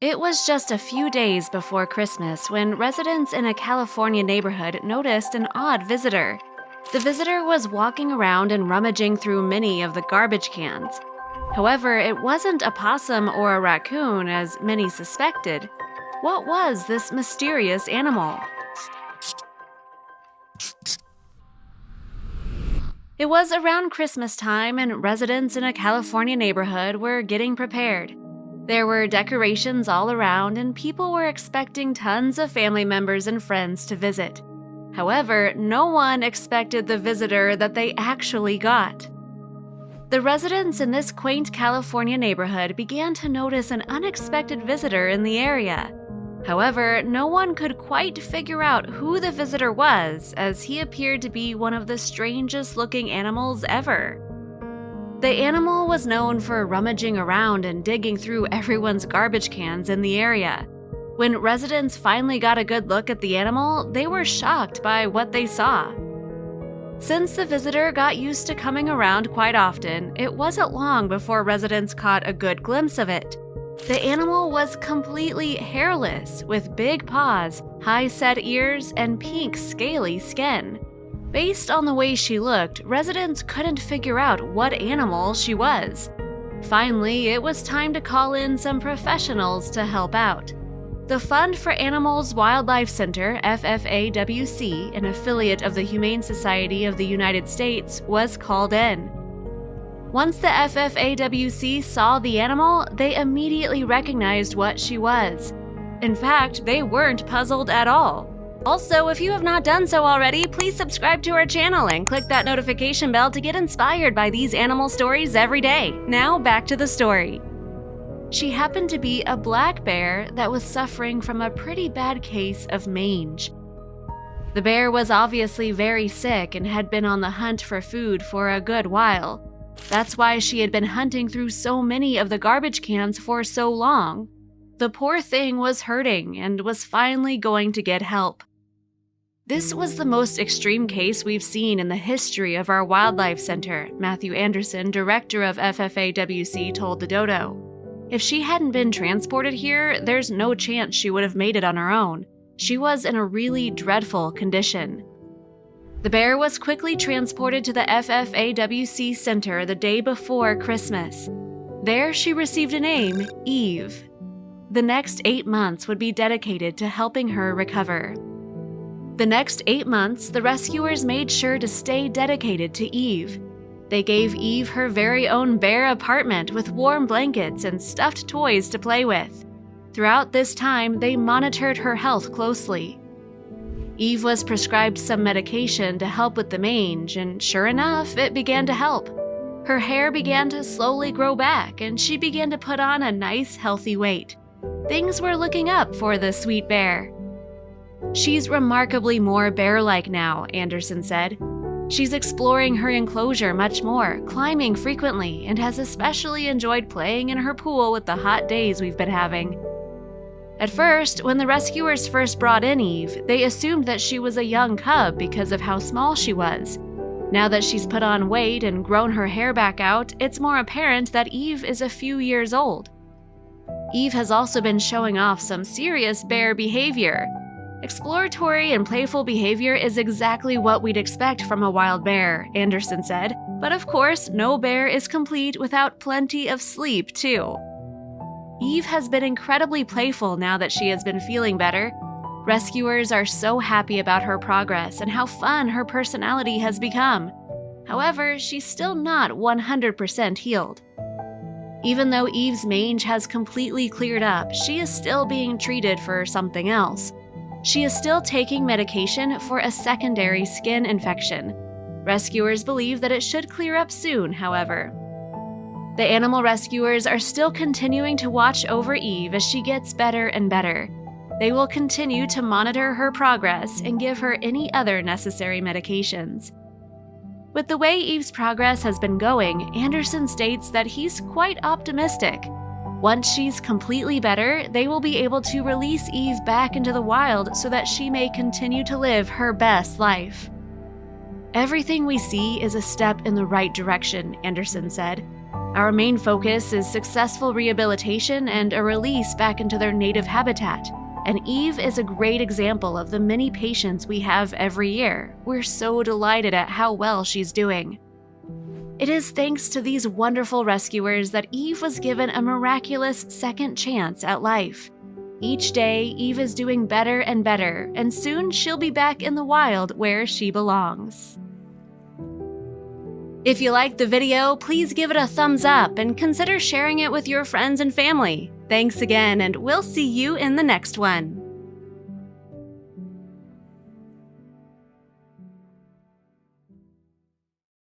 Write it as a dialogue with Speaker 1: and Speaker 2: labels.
Speaker 1: It was just a few days before Christmas when residents in a California neighborhood noticed an odd visitor. The visitor was walking around and rummaging through many of the garbage cans. However, it wasn't a possum or a raccoon, as many suspected. What was this mysterious animal? It was around Christmas time, and residents in a California neighborhood were getting prepared. There were decorations all around, and people were expecting tons of family members and friends to visit. However, no one expected the visitor that they actually got. The residents in this quaint California neighborhood began to notice an unexpected visitor in the area. However, no one could quite figure out who the visitor was, as he appeared to be one of the strangest looking animals ever. The animal was known for rummaging around and digging through everyone's garbage cans in the area. When residents finally got a good look at the animal, they were shocked by what they saw. Since the visitor got used to coming around quite often, it wasn't long before residents caught a good glimpse of it. The animal was completely hairless, with big paws, high-set ears, and pink, scaly skin. Based on the way she looked, residents couldn't figure out what animal she was. Finally, it was time to call in some professionals to help out. The Fund for Animals Wildlife Center, FFAWC, an affiliate of the Humane Society of the United States, was called in. Once the FFAWC saw the animal, they immediately recognized what she was. In fact, they weren't puzzled at all. Also, if you have not done so already, please subscribe to our channel and click that notification bell to get inspired by these animal stories every day. Now, back to the story. She happened to be a black bear that was suffering from a pretty bad case of mange. The bear was obviously very sick and had been on the hunt for food for a good while. That's why she had been hunting through so many of the garbage cans for so long. The poor thing was hurting and was finally going to get help. This was the most extreme case we've seen in the history of our wildlife center, Matthew Anderson, director of FFAWC, told the Dodo. If she hadn't been transported here, there's no chance she would have made it on her own. She was in a really dreadful condition. The bear was quickly transported to the FFAWC center the day before Christmas. There she received a name, Eve. The next 8 months would be dedicated to helping her recover. The next 8 months, the rescuers made sure to stay dedicated to Eve. They gave Eve her very own bear apartment with warm blankets and stuffed toys to play with. Throughout this time, they monitored her health closely. Eve was prescribed some medication to help with the mange, and sure enough, it began to help. Her hair began to slowly grow back, and she began to put on a nice, healthy weight. Things were looking up for the sweet bear. She's remarkably more bear-like now, Anderson said. She's exploring her enclosure much more, climbing frequently, and has especially enjoyed playing in her pool with the hot days we've been having. At first, when the rescuers first brought in Eve, they assumed that she was a young cub because of how small she was. Now that she's put on weight and grown her hair back out, it's more apparent that Eve is a few years old. Eve has also been showing off some serious bear behavior. Exploratory and playful behavior is exactly what we'd expect from a wild bear, Anderson said, but of course, no bear is complete without plenty of sleep, too. Eve has been incredibly playful now that she has been feeling better. Rescuers are so happy about her progress and how fun her personality has become. However, she's still not 100% healed. Even though Eve's mange has completely cleared up, she is still being treated for something else. She is still taking medication for a secondary skin infection. Rescuers believe that it should clear up soon, however. The animal rescuers are still continuing to watch over Eve as she gets better and better. They will continue to monitor her progress and give her any other necessary medications. With the way Eve's progress has been going, Anderson states that he's quite optimistic. Once she's completely better, they will be able to release Eve back into the wild so that she may continue to live her best life. Everything we see is a step in the right direction, Anderson said. Our main focus is successful rehabilitation and a release back into their native habitat. And Eve is a great example of the many patients we have every year. We're so delighted at how well she's doing. It is thanks to these wonderful rescuers that Eve was given a miraculous second chance at life. Each day, Eve is doing better and better, and soon she'll be back in the wild where she belongs. If you liked the video, please give it a thumbs up and consider sharing it with your friends and family. Thanks again, and we'll see you in the next one.